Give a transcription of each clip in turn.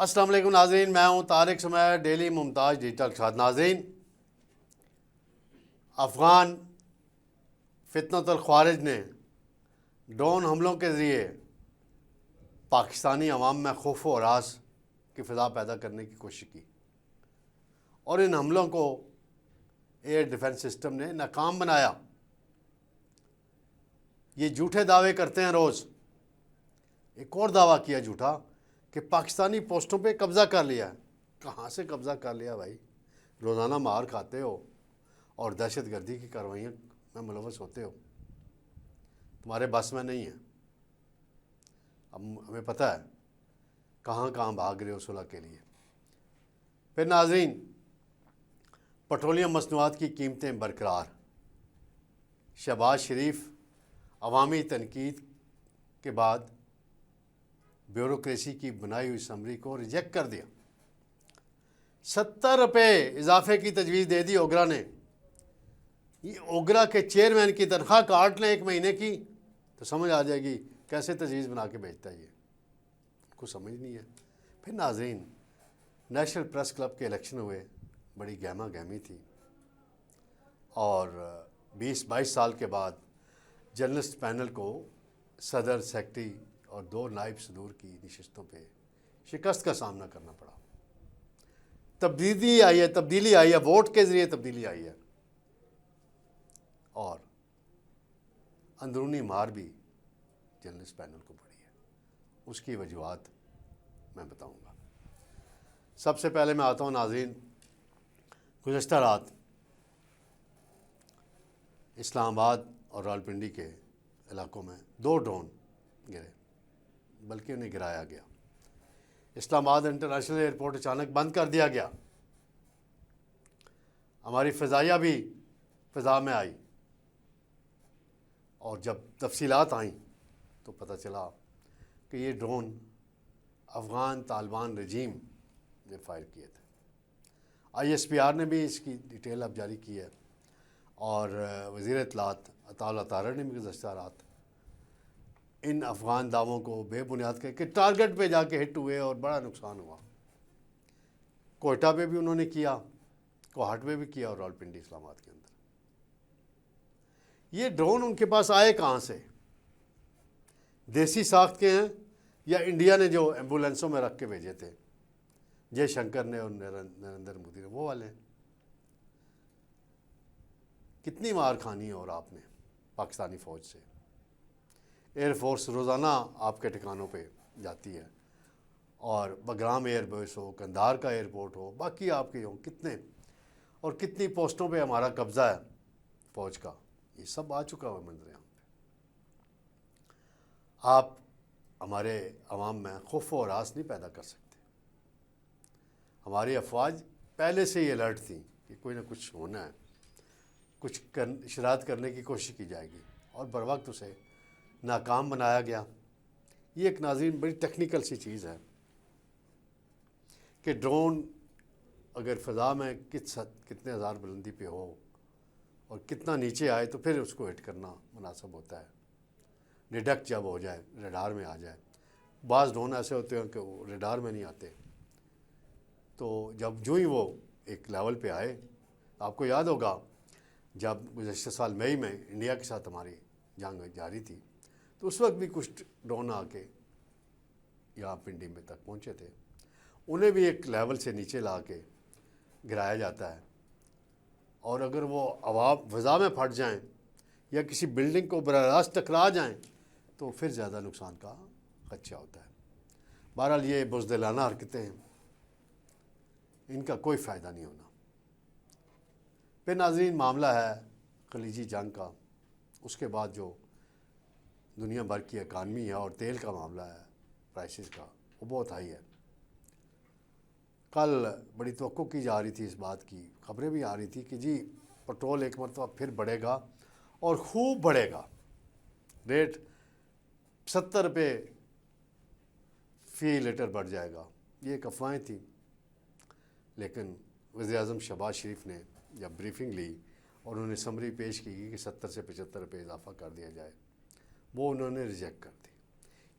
السلام علیکم ناظرین، میں ہوں طارق سمیر، ڈیلی ممتاز ڈیجیٹل کے ساتھ۔ ناظرین، افغان فتنۃ الخوارج نے ڈرون حملوں کے ذریعے پاکستانی عوام میں خوف و ہراس کی فضا پیدا کرنے کی کوشش کی، اور ان حملوں کو ایئر ڈیفنس سسٹم نے ناکام بنایا۔ یہ جھوٹے دعوے کرتے ہیں روز۔ ایک اور دعویٰ کیا جھوٹا کہ پاکستانی پوسٹوں پہ قبضہ کر لیا ہے۔ کہاں سے قبضہ کر لیا بھائی؟ روزانہ مار کھاتے ہو اور دہشت گردی کی کارروائیوں میں ملوث ہوتے ہو، تمہارے بس میں نہیں ہے۔ اب ہمیں پتہ ہے کہاں کہاں بھاگ رہے ہو صلح کے لیے۔ پھر ناظرین، پٹرولیم مصنوعات کی قیمتیں برقرار۔ شہباز شریف عوامی تنقید کے بعد بیوروکریسی کی بنائی ہوئی سمری کو ریجیکٹ کر دیا۔ 70 روپے اضافے کی تجویز دے دی اوگرا نے۔ یہ اوگرا کے چیئرمین کی تنخواہ کاٹ لیں 1 مہینے کی تو سمجھ آ جائے گی کیسے تجویز بنا کے بھیجتا ہے۔ یہ کو سمجھ نہیں ہے۔ پھر ناظرین، نیشنل پریس کلب کے الیکشن ہوئے، بڑی گہما گہمی تھی، اور 20-22 سال کے بعد جرنلسٹ پینل کو صدر، سیکرٹری اور 2 نائب صدور کی نشستوں پہ شکست کا سامنا کرنا پڑا۔ تبدیلی آئی ہے، ووٹ کے ذریعے تبدیلی آئی ہے، اور اندرونی مار بھی جرنلسٹ پینل کو پڑی ہے۔ اس کی وجوہات میں بتاؤں گا۔ سب سے پہلے میں آتا ہوں ناظرین، گزشتہ رات اسلام آباد اور راولپنڈی کے علاقوں میں 2 ڈرون گرے، بلکہ انہیں گرایا گیا۔ اسلام آباد انٹرنیشنل ایئرپورٹ اچانک بند کر دیا گیا۔ ہماری فضائیہ بھی فضا میں آئی، اور جب تفصیلات آئیں تو پتہ چلا کہ یہ ڈرون افغان طالبان رجیم نے فائر کیے تھے۔ ISPR نے بھی اس کی ڈیٹیل اب جاری کی ہے، اور وزیر اطلاعات عطا اللہ طاہر نے بھی گزشتہ رات ان افغان دعووں کو بے بنیاد کہہ کہ ٹارگٹ پہ جا کے ہٹ ہوئے اور بڑا نقصان ہوا۔ کوئٹہ پہ بھی انہوں نے کیا، کوہاٹ پہ بھی کیا، اور راولپنڈی اسلام آباد کے اندر۔ یہ ڈرون ان کے پاس آئے کہاں سے؟ دیسی ساخت کے ہیں یا انڈیا نے جو ایمبولینسوں میں رکھ کے بھیجے تھے جے شنکر نے اور نریندر مودی نے، وہ والے ہیں؟ کتنی مار کھانی ہے اور آپ نے پاکستانی فوج سے؟ ایئر فورس روزانہ آپ کے ٹھکانوں پہ جاتی ہے، اور بگرام ایئر بیس ہو، کندھار کا ایئرپورٹ ہو، باقی آپ کے ہوں، کتنے اور کتنی پوسٹوں پہ ہمارا قبضہ ہے فوج کا، یہ سب آ چکا ہوا منظر عام پہ۔ آپ ہمارے عوام میں خوف و ہراس نہیں پیدا کر سکتے۔ ہماری افواج پہلے سے ہی الرٹ تھیں کہ کوئی نہ کچھ ہونا ہے، کچھ شرارت کرنے کی کوشش کی جائے گی، اور بروقت اسے ناکام بنایا گیا۔ یہ ایک ناظرین بڑی ٹیکنیکل سی چیز ہے کہ ڈرون اگر فضا میں کتنے ہزار بلندی پہ ہو اور کتنا نیچے آئے تو پھر اس کو ہٹ کرنا مناسب ہوتا ہے، ڈیٹیکٹ جب ہو جائے، ریڈار میں آ جائے۔ بعض ڈرون ایسے ہوتے ہیں کہ وہ ریڈار میں نہیں آتے، تو جب جو ہی وہ ایک لیول پہ آئے، آپ کو یاد ہوگا جب گزشتہ سال مئی میں انڈیا کے ساتھ ہماری جنگ جاری تھی، تو اس وقت بھی کچھ ڈرون آ کے یہاں پنڈی میں تک پہنچے تھے۔ انہیں بھی ایک لیول سے نیچے لا کے گرایا جاتا ہے، اور اگر وہ عوام فضا میں پھٹ جائیں یا کسی بلڈنگ کو براہ راست ٹکرا جائیں تو پھر زیادہ نقصان کا خدشہ ہوتا ہے۔ بہرحال یہ بزدلانہ حرکتیں ہیں، ان کا کوئی فائدہ نہیں ہونا۔ پھر ناظرین، معاملہ ہے خلیجی جنگ کا، اس کے بعد جو دنیا بھر کی اکانومی ہے اور تیل کا معاملہ ہے، پرائسز کا، وہ بہت ہائی ہے۔ کل بڑی توقع کی جا رہی تھی اس بات کی، خبریں بھی آ رہی تھی کہ جی پٹرول ایک مرتبہ پھر بڑھے گا اور خوب بڑھے گا، ریٹ 70 روپے فی لیٹر بڑھ جائے گا۔ یہ ایک افواہیں تھیں، لیکن وزیر اعظم شہباز شریف نے جب بریفنگ لی اور انہوں نے سمری پیش کی کہ 70 سے 75 روپے اضافہ کر دیا جائے، وہ انہوں نے ریجیکٹ کر دی،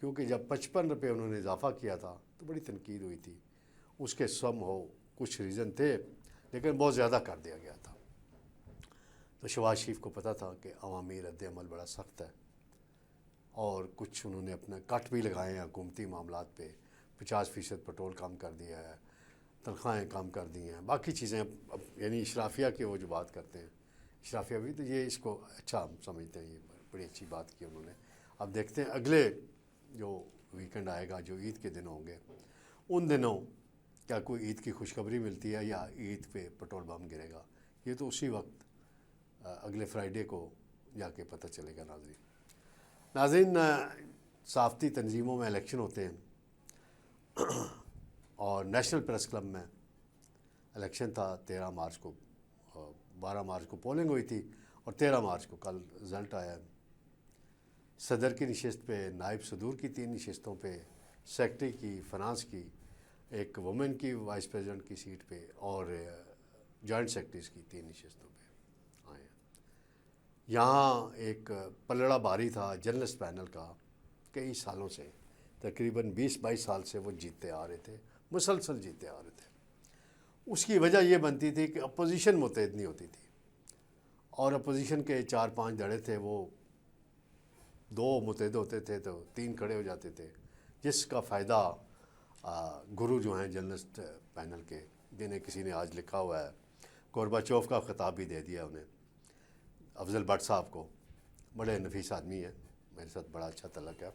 کیونکہ جب 55 روپے انہوں نے اضافہ کیا تھا تو بڑی تنقید ہوئی تھی. اس کے سم ہو کچھ ریزن تھے لیکن بہت زیادہ کر دیا گیا تھا. تو شہباز شریف کو پتہ تھا کہ عوامی رد عمل بڑا سخت ہے اور کچھ انہوں نے اپنے کٹ بھی لگائے ہیں حکومتی معاملات پہ. 50% پٹرول کم کر دیا ہے, تنخواہیں کم کر دی ہیں, باقی چیزیں اب یعنی اشرافیہ کے وہ جو بات کرتے ہیں اشرافیہ بھی, تو یہ اس کو اچھا ہم سمجھتے ہیں, یہ بڑی اچھی بات کی انہوں نے. اب دیکھتے ہیں اگلے جو ویکنڈ آئے گا, جو عید کے دن ہوں گے, ان دنوں کیا کوئی عید کی خوشخبری ملتی ہے یا عید پہ پٹرول بم گرے گا. یہ تو اسی وقت اگلے فرائیڈے کو جا کے پتہ چلے گا. ناظرین, صحافتی تنظیموں میں الیکشن ہوتے ہیں اور نیشنل پریس کلب میں الیکشن تھا 13 مارچ کو, 12 مارچ کو پولنگ ہوئی تھی اور 13 مارچ کو کل رزلٹ آیا. صدر کی نشست پہ, نائب صدور کی 3 نشستوں پہ, سیکرٹری کی, فنانس کی, ایک وومن کی وائس پریزیڈنٹ کی سیٹ پہ اور جوائنٹ سیکرٹریز کی 3 نشستوں پہ آئے ہیں. یہاں ایک پلڑا باری تھا جرنلسٹ پینل کا, کئی سالوں سے, تقریباً 20-22 سال سے وہ جیتتے آ رہے تھے, مسلسل جیتتے آ رہے تھے. اس کی وجہ یہ بنتی تھی کہ اپوزیشن متحد نہیں ہوتی تھی اور اپوزیشن کے 4-5 دھڑے تھے, وہ 2 متحد ہوتے تھے تو 3 کھڑے ہو جاتے تھے, جس کا فائدہ گرو جو ہیں جرنلسٹ پینل کے, جنہیں کسی نے آج لکھا ہوا ہے, گورباچوف کا خطاب بھی دے دیا انہیں, افضل بٹ صاحب کو. بڑے نفیس آدمی ہیں, میرے ساتھ بڑا اچھا تعلق ہے.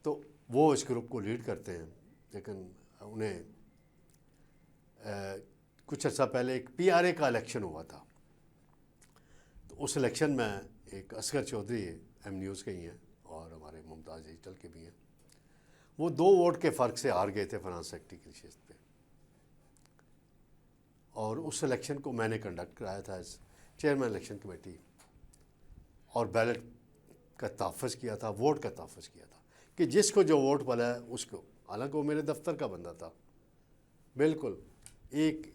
تو وہ اس گروپ کو لیڈ کرتے ہیں, لیکن انہیں کچھ عرصہ پہلے ایک PRA کا الیکشن ہوا تھا. تو اس الیکشن میں ایک اصغر چودھری ایم نیوز کے ہی ہیں اور ہمارے ممتاز ڈیجیٹل کے بھی ہیں, وہ 2 ووٹ کے فرق سے ہار گئے تھے فنانس سیکرٹری کی نشست پہ. اور اس الیکشن کو میں نے کنڈکٹ کرایا تھا ایز چیئرمین الیکشن کمیٹی, اور بیلٹ کا تحفظ کیا تھا, ووٹ کا تحفظ کیا تھا کہ جس کو جو ووٹ ملا ہے اس کو, حالانکہ وہ میرے دفتر کا بندہ تھا, بالکل ایک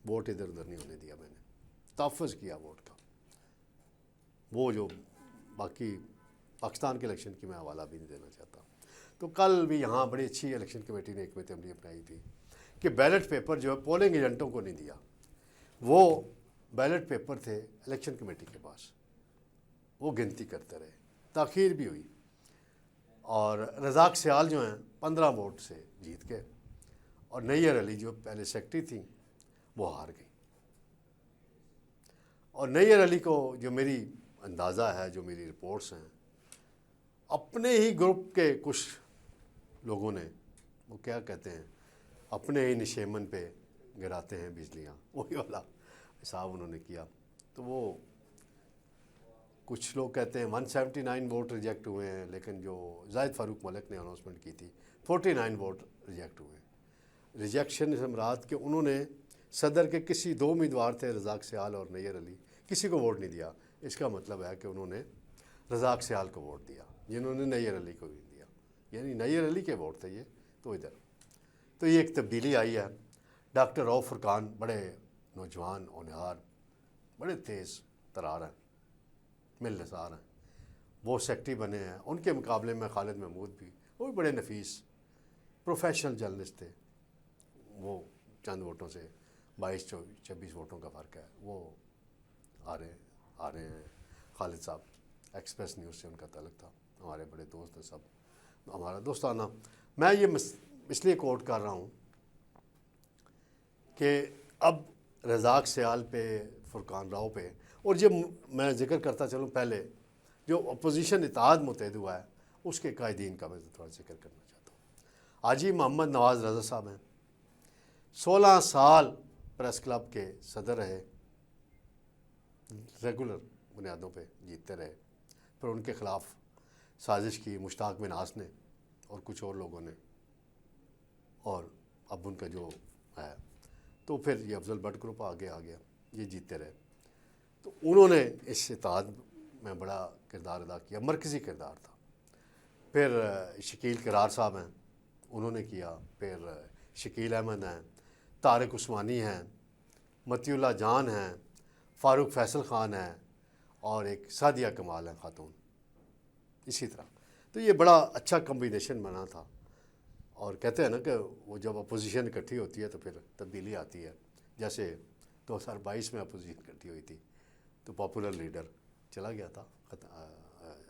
ووٹ ادھر ادھر نہیں ہونے دیا, میں نے تحفظ کیا ووٹ کا. وہ جو باقی پاکستان کے الیکشن کی میں حوالہ بھی نہیں دینا چاہتا. تو کل بھی یہاں بڑی اچھی الیکشن کمیٹی نے حکمت عملی اپنائی تھی کہ بیلٹ پیپر جو ہے پولنگ ایجنٹوں کو نہیں دیا, وہ بیلٹ پیپر تھے الیکشن کمیٹی کے پاس, وہ گنتی کرتے رہے, تاخیر بھی ہوئی, اور رزاق سیال جو ہیں 15 ووٹ سے جیت گئے, اور نیئر علی جو پہلے سیکرٹری تھیں وہ ہار گئی. اور نیئر علی کو جو میری اندازہ ہے, جو میری رپورٹس ہیں, اپنے ہی گروپ کے کچھ لوگوں نے, وہ کیا کہتے ہیں, اپنے ہی نشیمن پہ گراتے ہیں بجلیاں, وہی والا حساب انہوں نے کیا. تو وہ کچھ لوگ کہتے ہیں 179 ووٹ ریجیکٹ ہوئے ہیں, لیکن جو زاہد فاروق ملک نے اناؤنسمنٹ کی تھی 49 ووٹ ریجیکٹ ہوئے. ریجیکشن سے مراد کہ انہوں نے صدر کے کسی 2 امیدوار تھے, رزاق سیال اور نیئر علی, کسی کو ووٹ نہیں دیا. اس کا مطلب ہے کہ انہوں نے رزاق سیال کو ووٹ دیا, جنہوں نے نیئر علی کو نہیں دیا, یعنی نیئر علی کے ووٹ تھے یہ. تو ادھر تو یہ ایک تبدیلی آئی ہے. ڈاکٹر رؤف فرقان بڑے نوجوان ہونہار, بڑے تیز ترار ہیں, مل نثار ہیں, وہ سیکرٹری بنے ہیں. ان کے مقابلے میں خالد محمود بھی, وہ بھی بڑے نفیس پروفیشنل جرنلسٹ تھے. وہ چند ووٹوں سے 22-26 ووٹوں کا فرق ہے, وہ آ رہے ہیں. خالد صاحب ایکسپریس نیوز سے ان کا تعلق تھا, ہمارے بڑے دوست ہیں سب, ہمارا دوستانہ. میں یہ اس لیے کوٹ کر رہا ہوں کہ اب رزاق سیال پہ, فرقان راؤ پہ, اور جب میں ذکر کرتا چلوں پہلے جو اپوزیشن اتحاد متحد ہوا ہے اس کے قائدین کا میں تھوڑا ذکر کرنا چاہتا ہوں. حاجی محمد نواز رضا صاحب ہیں, 16 سال پریس کلب کے صدر رہے, ریگولر بنیادوں پہ جیتتے رہے. پھر ان کے خلاف سازش کی مشتاق مناس نے اور کچھ اور لوگوں نے, اور اب ان کا جو ہے, تو پھر یہ افضل بٹ گروپ آگے آ گیا, یہ جیتتے رہے. تو انہوں نے اس اتحاد میں بڑا کردار ادا کیا, مرکزی کردار تھا. پھر شکیل کرار صاحب ہیں, انہوں نے کیا. پھر شکیل احمد ہیں, طارق عثمانی ہیں, متی اللہ جان ہیں, فاروق فیصل خان ہیں, اور ایک سعدیہ کمال ہیں خاتون, اسی طرح. تو یہ بڑا اچھا کمبینیشن بنا تھا. اور کہتے ہیں نا کہ وہ جب اپوزیشن اکٹھی ہوتی ہے تو پھر تبدیلی آتی ہے. جیسے 2022 میں اپوزیشن اکٹھی ہوئی تھی تو پاپولر لیڈر چلا گیا تھا,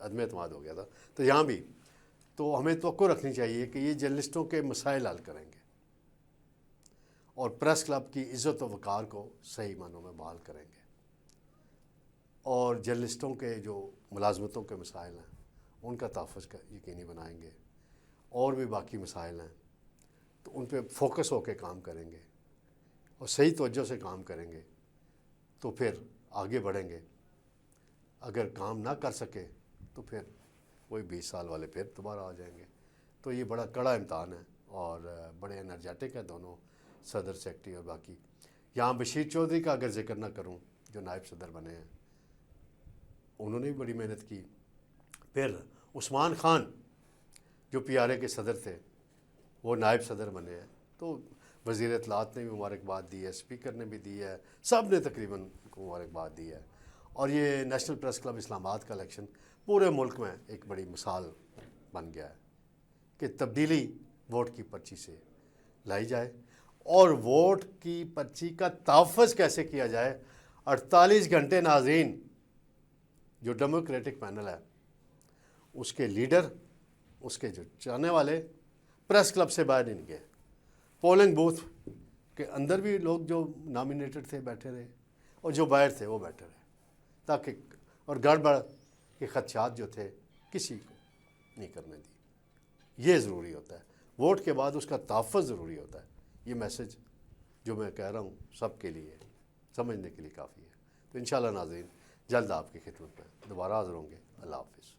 عدم اعتماد ہو گیا تھا. تو یہاں بھی تو ہمیں توقع رکھنی چاہیے کہ یہ جرنلسٹوں کے مسائل حل کریں گے اور پریس کلب کی عزت و وقار کو صحیح معنوں میں بحال کریں گے, اور جرنلسٹوں کے جو ملازمتوں کے مسائل ہیں ان کا تحفظ یقینی بنائیں گے, اور بھی باقی مسائل ہیں تو ان پہ فوکس ہو کے کام کریں گے اور صحیح توجہ سے کام کریں گے تو پھر آگے بڑھیں گے. اگر کام نہ کر سکے تو پھر وہی 20 سال والے پھر دوبارہ آ جائیں گے. تو یہ بڑا کڑا امتحان ہے اور بڑے انرجیٹک ہیں دونوں صدر سیکرٹری اور باقی. یہاں بشیر چودھری کا اگر ذکر نہ کروں جو نائب صدر بنے ہیں, انہوں نے بھی بڑی محنت کی. پھر عثمان خان جو پی آر اے کے صدر تھے وہ نائب صدر بنے ہیں, تو وزیر اطلاعات نے بھی مبارکباد دی ہے, اسپیکر نے بھی دی ہے, سب نے تقریباً ان کو مبارکباد دی ہے. اور یہ نیشنل پریس کلب اسلام آباد کا الیکشن پورے ملک میں ایک بڑی مثال بن گیا ہے کہ تبدیلی ووٹ کی پرچی سے لائی جائے, اور ووٹ کی پرچی کا تحفظ کیسے کیا جائے. 48 گھنٹے ناظرین جو ڈیموکریٹک پینل ہے اس کے لیڈر, اس کے جو چاہنے والے پریس کلب سے باہر نہیں گئے. پولنگ بوتھ کے اندر بھی لوگ جو نامینیٹڈ تھے بیٹھے رہے اور جو باہر تھے وہ بیٹھے رہے, تاکہ اور گڑبڑ کے خدشات جو تھے کسی کو نہیں کرنے دی. یہ ضروری ہوتا ہے, ووٹ کے بعد اس کا تحفظ ضروری ہوتا ہے. یہ میسج جو میں کہہ رہا ہوں سب کے لیے سمجھنے کے لیے کافی ہے. تو انشاءاللہ ناظرین جلد آپ کی خدمت میں دوبارہ حاضر ہوں گے. اللہ حافظ.